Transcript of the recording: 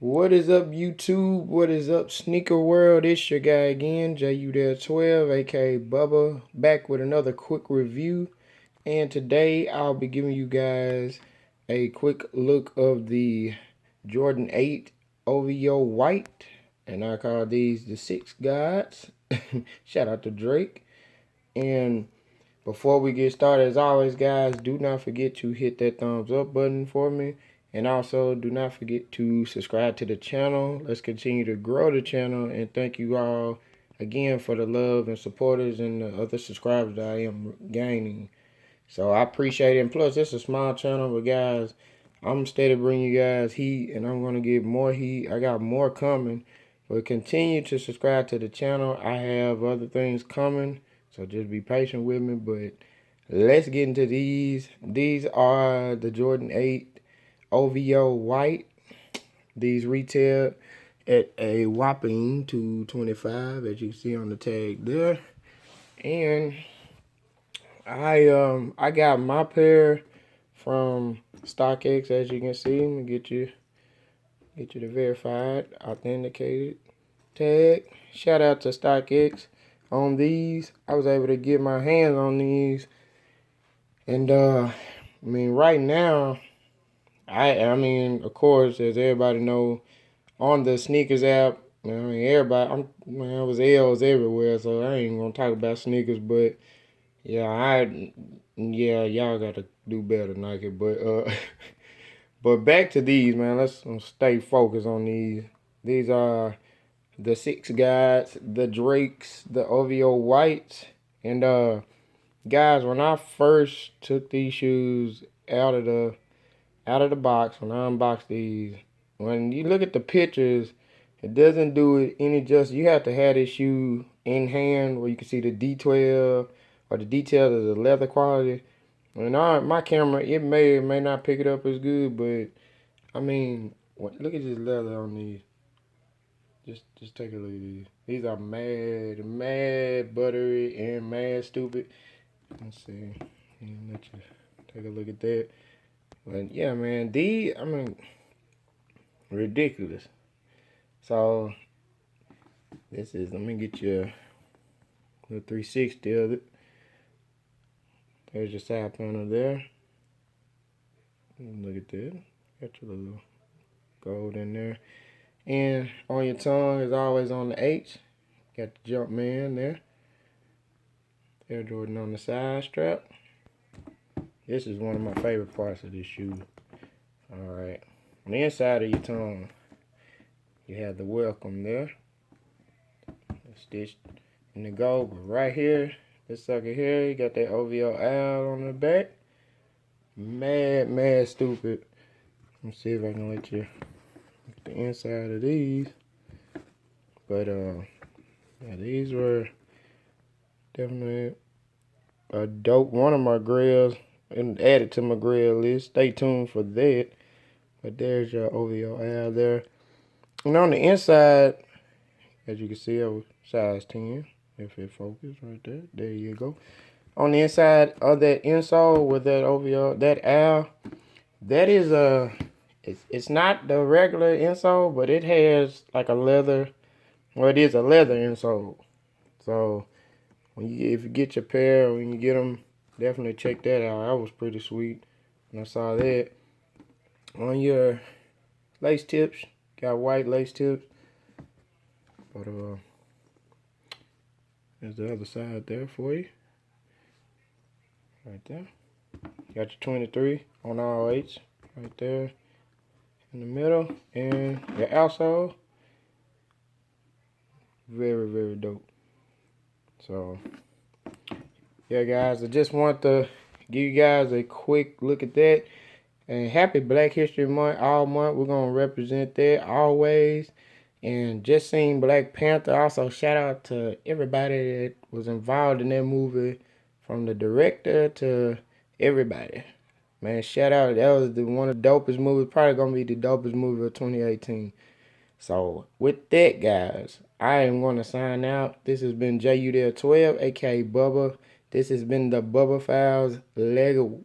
What is up, YouTube? What is up, sneaker world? It's your guy again, JU12, aka Bubba, back with another quick review. And today I'll be giving you guys a quick look of the Jordan 8 OVO White, and I call these the Six Gods. Shout out to Drake. And before we get started, as always, guys, do not forget to hit that thumbs up button for me. And also, do not forget to subscribe to the channel. Let's continue to grow the channel. And thank you all again for the love and supporters and the other subscribers that I am gaining. So I appreciate it. And plus, it's a small channel, but guys, I'm steady bringing you guys heat, and I'm going to get more heat. I got more coming. But continue to subscribe to the channel. I have other things coming, so just be patient with me. But let's get into these. These are the Jordan 8 OVO White. These retail at a whopping $225, as you see on the tag there. And I got my pair from StockX, as you can see. Let me get you the verified, authenticated tag. Shout out to StockX on these. I was able to get my hands on these, and I mean, right now, I mean, of course, as everybody know, on the sneakers app, I mean, everybody, man, it was L's everywhere, so I ain't gonna talk about sneakers, but yeah, y'all gotta do better, Nike. But but back to these, man. Let's stay focused on these. These are the Six Guys, the Drakes, the OVO Whites, and guys, when I first took these shoes out of the box, when I unboxed these, when you look at the pictures, it doesn't do it any justice. You have to have this shoe in hand where you can see the D12 or the details of the leather quality. And my camera, it may or may not pick it up as good, but I mean, look at this leather on these. Just take a look at these. These are mad buttery and mad stupid. Let's see. Let you take a look at that. But yeah, man, these, I mean, ridiculous. So this is, let me get you the 360 of it. There's your side panel there. Look at that. Got your little gold in there. And on your tongue is always on the H. Got the Jumpman there. Air Jordan on the side strap. This is one of my favorite parts of this shoe. Alright. On the inside of your tongue, you have the welcome there. Stitched in the gold. But right here, this sucker here, you got that OVO Owl on the back. Mad stupid. Let me see if I can let you look at the inside of these. But yeah, these were definitely a dope, one of my grails, and added to my grail list. Stay tuned for that. But there's your OVO Owl there. And on the inside, as you can see, I was size 10. If it focus right there. There you go. On the inside of that insole with that OVO, that owl, that is it's not the regular insole, but it has like a leather, well, it is a leather insole. So if you get your pair, when you get them, definitely check that out. That was pretty sweet when I saw that. On your lace tips, got white lace tips. But there's the other side there for you. Right there. Got your 23 on all 8s. Right there in the middle. And your outsole. Very dope. So, yeah, guys, I just want to give you guys a quick look at that. And happy Black History Month all month. We're going to represent that always. And just seen Black Panther. Also, shout out to everybody that was involved in that movie, from the director to everybody. Man, shout out. That was one of the dopest movies. Probably going to be the dopest movie of 2018. So, with that, guys, I am going to sign out. This has been JU12, aka Bubba. This has been the Bubba Files Lego